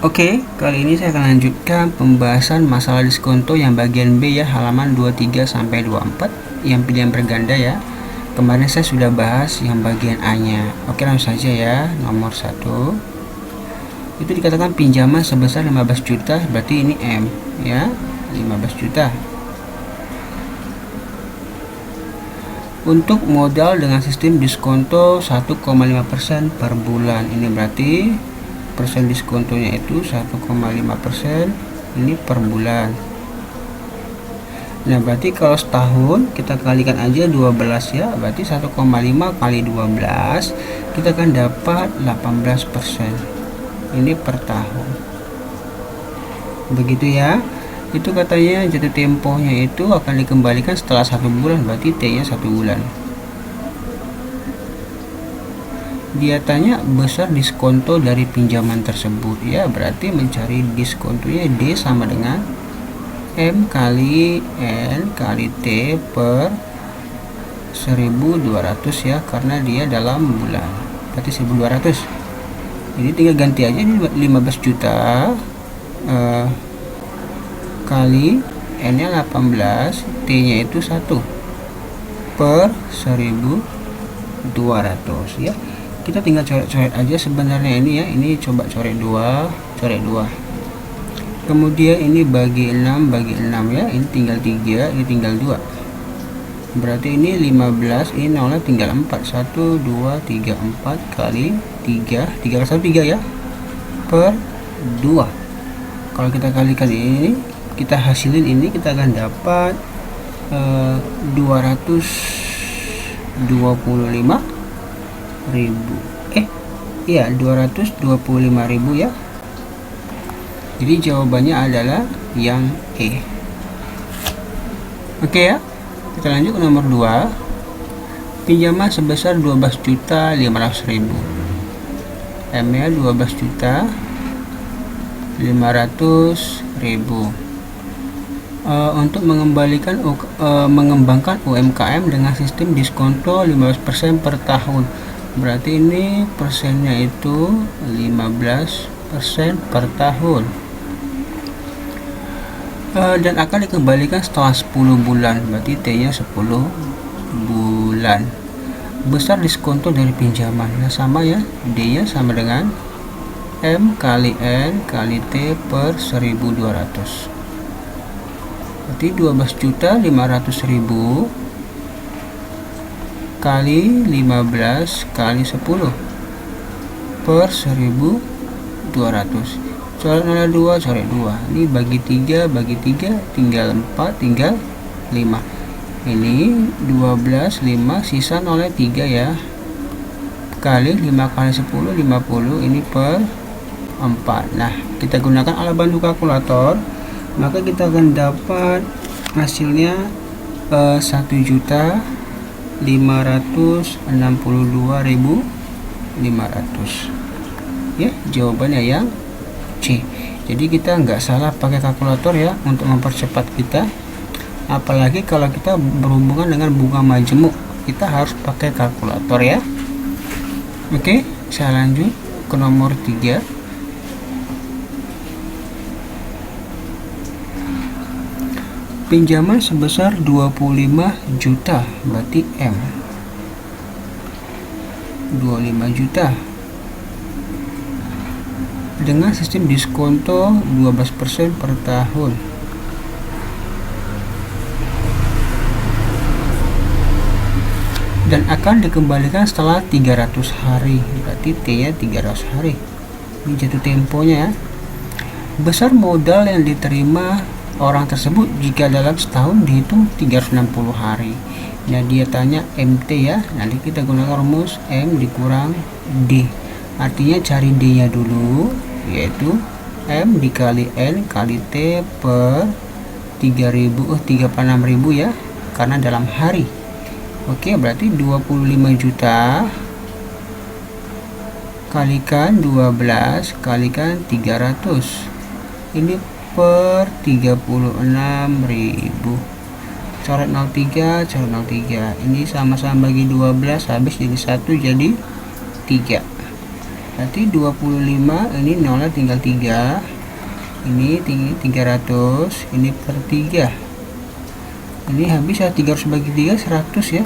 Oke, kali ini saya akan lanjutkan pembahasan masalah diskonto yang bagian B ya, halaman 23 sampai 24 yang pilihan berganda ya. Kemarin saya sudah bahas yang bagian A-nya. Oke, langsung saja ya. Nomor 1. Itu dikatakan pinjaman sebesar 15 juta, berarti ini M ya, 15 juta. Untuk modal dengan sistem diskonto 1,5% per bulan. Ini berarti persen diskontonya itu 1,5%, ini per bulan. Nah, berarti kalau setahun kita kalikan aja 12 ya, berarti 1,5 kali 12 kita akan dapat 18%. Ini per tahun. Begitu ya. Itu katanya jatuh tempohnya itu akan dikembalikan setelah 1 bulan, berarti T-nya 1 bulan. Dia tanya besar diskonto dari pinjaman tersebut ya, berarti mencari diskontonya D sama dengan M kali N kali T per 1200 ya, karena dia dalam bulan, berarti 1200. Jadi tinggal ganti aja ini 15 juta kali N nya 18, T nya itu 1 per 1200 ya. Kita tinggal coret-coret aja sebenarnya ini ya, ini coba coret 2, kemudian ini bagi 6 ya, ini tinggal 3, ini tinggal 2, berarti ini 15, ini nolnya tinggal 4, 1, 2, 3, 4 kali 3 kali 1 3 ya, per 2. Kalau kita kalikan ini, kita hasilin ini, kita akan dapat 225.000. Iya, 225.000 ya. Jadi jawabannya adalah yang E. Oke ya. Kita lanjut ke nomor 2. Pinjaman sebesar 12.500.000. M-nya 12.500.000. Untuk mengembangkan UMKM dengan sistem diskonto 15% per tahun. Berarti ini persennya itu 15% per tahun, dan akan dikembalikan setelah 10 bulan, berarti T nya 10 bulan. Besar diskonto dari pinjaman, nah sama ya, D nya sama dengan M kali N kali T per 1200, berarti 12.500.000 kali 15 kali 10 per 1200. Coret 02, coret 2. Ini bagi 3, tinggal 4, tinggal 5. Ini 12, 5, sisa 03 ya. Kali 5 kali 10, 50. Ini per 4. Nah, kita gunakan alat bantu kalkulator, maka kita akan dapat hasilnya 1.562.500 ya, jawabannya yang C. Jadi kita nggak salah pakai kalkulator ya untuk mempercepat kita, apalagi kalau kita berhubungan dengan bunga majemuk, kita harus pakai kalkulator ya. Oke, saya lanjut ke nomor 3. Pinjaman sebesar 25 juta, berarti M 25 juta dengan sistem diskonto 12% per tahun. Dan akan dikembalikan setelah 300 hari, berarti T nya 300 hari. Ini jatuh temponya ya. Besar modal yang diterima orang tersebut jika dalam setahun dihitung 360 hari. Nah, dia tanya MT ya. Nanti kita gunakan rumus M dikurang D. Artinya cari D nya dulu, yaitu M dikali N kali T per 36.000 ya, karena dalam hari. Oke, berarti 25 juta kalikan 12 kalikan 300. Ini per 36.000. Coret 03, coret 03. Ini sama-sama bagi 12, habis jadi 1 jadi 3. Berarti 25, ini nolnya tinggal 3, ini 300, ini per 3, ini habis ya, 300 bagi 3 100 ya.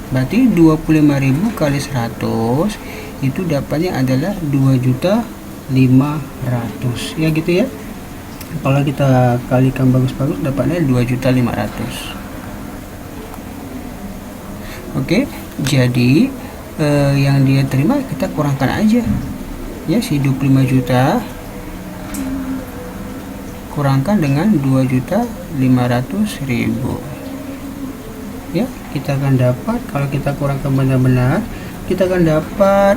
Berarti 25.000 kali 100 itu dapatnya adalah 2.500.000 ya, gitu ya. Kalau kita kalikan bagus-bagus dapatnya 2.500.000. Oke, jadi yang dia terima kita kurangkan aja ya, si 25 juta kurangkan dengan 2.500.000 ya. Kita akan dapat, kalau kita kurangkan benar-benar, kita akan dapat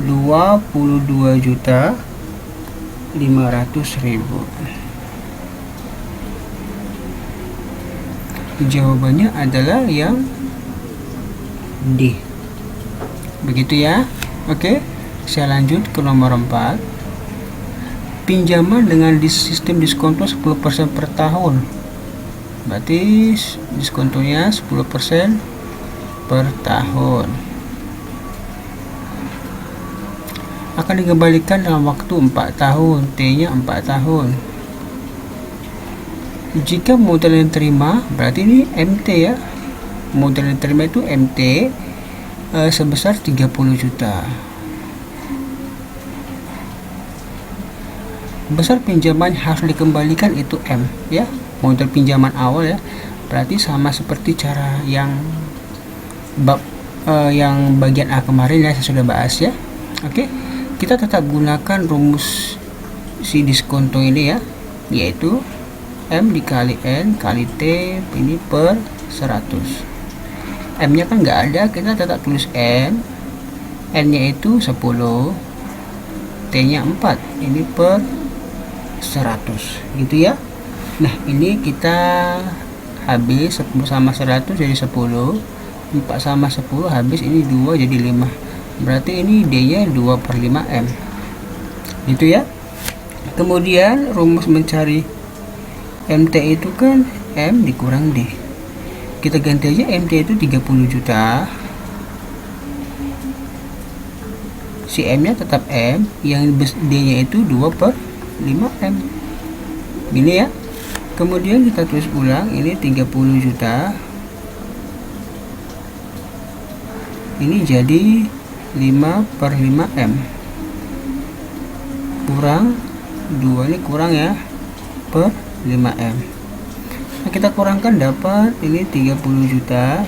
22.500.000. Jawabannya adalah yang D. Begitu ya. Oke, saya lanjut ke nomor 4. Pinjaman dengan sistem diskonto 10% per tahun. Berarti diskontonya 10% per tahun. Akan dikembalikan dalam waktu 4 tahun. T-nya 4 tahun. Jika modal yang terima, berarti ini MT ya. Modal yang terima itu MT sebesar 30 juta. Besar pinjaman harus dikembalikan itu M ya. Modal pinjaman awal ya. Berarti sama seperti cara yang yang bagian A kemarin ya, saya sudah bahas ya. Oke, kita tetap gunakan rumus si diskonto ini ya, yaitu M dikali N kali T ini per 100. M nya kan nggak ada, kita tetap tulis N nya itu 10, T nya 4, ini per 100 gitu ya. Nah, ini kita habis 10 sama 100 jadi 10, 4 sama 10 habis, ini 2 jadi 5, berarti ini D nya 2/5M gitu ya. Kemudian rumus mencari MT itu kan M dikurang D. Kita ganti aja, MT itu 30 juta, si M nya tetap M, yang D nya itu 2/5M gini ya. Kemudian kita tulis ulang, ini 30 juta, ini jadi 5/5M kurang 2, ini kurang ya, per 5M. Nah, kita kurangkan dapat ini 30 juta,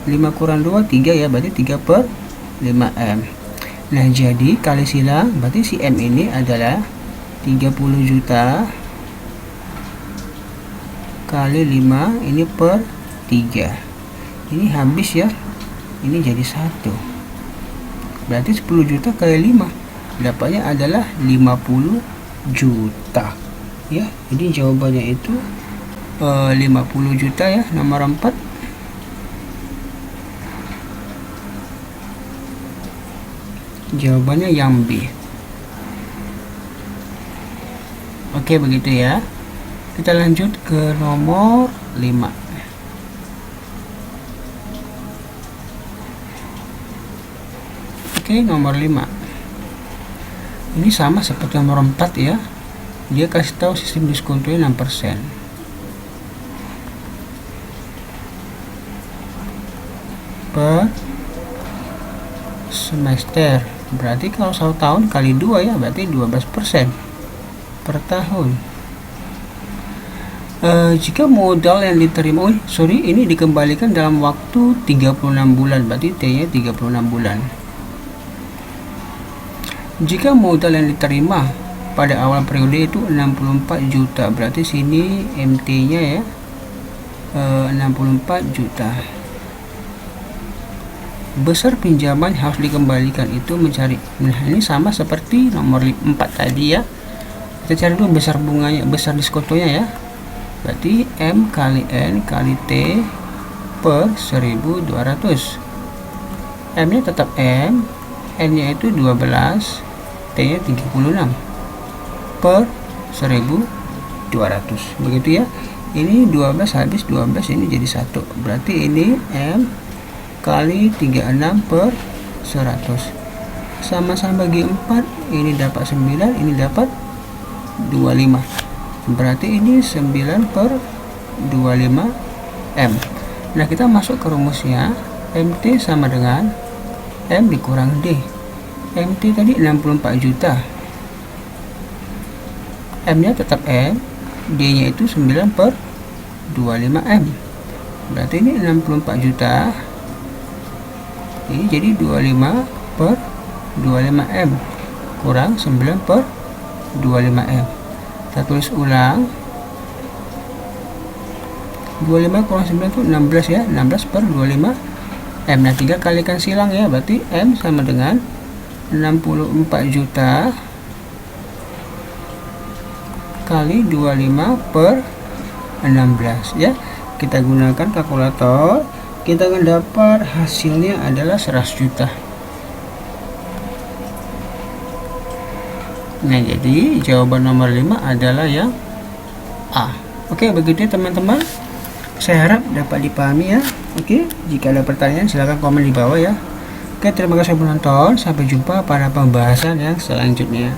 5 kurang 2 3 ya, berarti 3/5M. Nah, jadi kali silang, berarti si M ini adalah 30 juta kali 5, ini per 3, ini habis ya, ini jadi 1, berarti 10 juta kali 5 dapatnya adalah 50 juta ya. Jadi jawabannya itu 50 juta ya, nomor 4. Jawabannya yang B. Oke, begitu ya. Kita lanjut ke nomor 5. Oke, nomor 5. Ini sama seperti nomor 4 ya. Dia kasih tahu sistem diskontonya 6% per semester. Berarti kalau 1 tahun kali 2 ya, berarti 12% per tahun. Jika modal yang diterima, ini dikembalikan dalam waktu 36 bulan, berarti T nya 36 bulan. Jika modal yang diterima pada awal periode itu 64 juta, berarti sini MT nya ya 64 juta. Besar pinjaman harus dikembalikan itu mencari, nah ini sama seperti nomor 4 tadi ya. Kita cari dulu besar bunganya, besar diskontonya ya. Berarti M kali N kali T per 1200. M nya tetap M, N nya itu 12, T nya 36 per 1200, begitu ya. Ini 12 habis 12, ini jadi 1, berarti ini M kali 36 per 100. Sama-sama bagi 4, ini dapat 9, ini dapat 25. Berarti ini 9 per 25 M. Nah, kita masuk ke rumusnya. MT sama dengan M dikurang D. MT tadi 64 juta. M-nya tetap M, D-nya itu 9 per 25 M. Berarti ini 64 juta. Ini jadi 25 per 25 M kurang 9 per 25 M. Kita tulis ulang. 25 kurang 9 itu 16 ya, 16 per 25 M. Nah, 3 kalikan silang ya, berarti M sama dengan 64 juta kali 25 per 16 ya. Kita gunakan kalkulator, kita akan dapat hasilnya adalah 100 juta. Nah, jadi jawaban nomor 5 adalah yang A. Oke, begitu teman-teman. Saya harap dapat dipahami ya. Oke, jika ada pertanyaan silahkan komen di bawah ya. Oke, terima kasih menonton. Sampai jumpa pada pembahasan yang selanjutnya.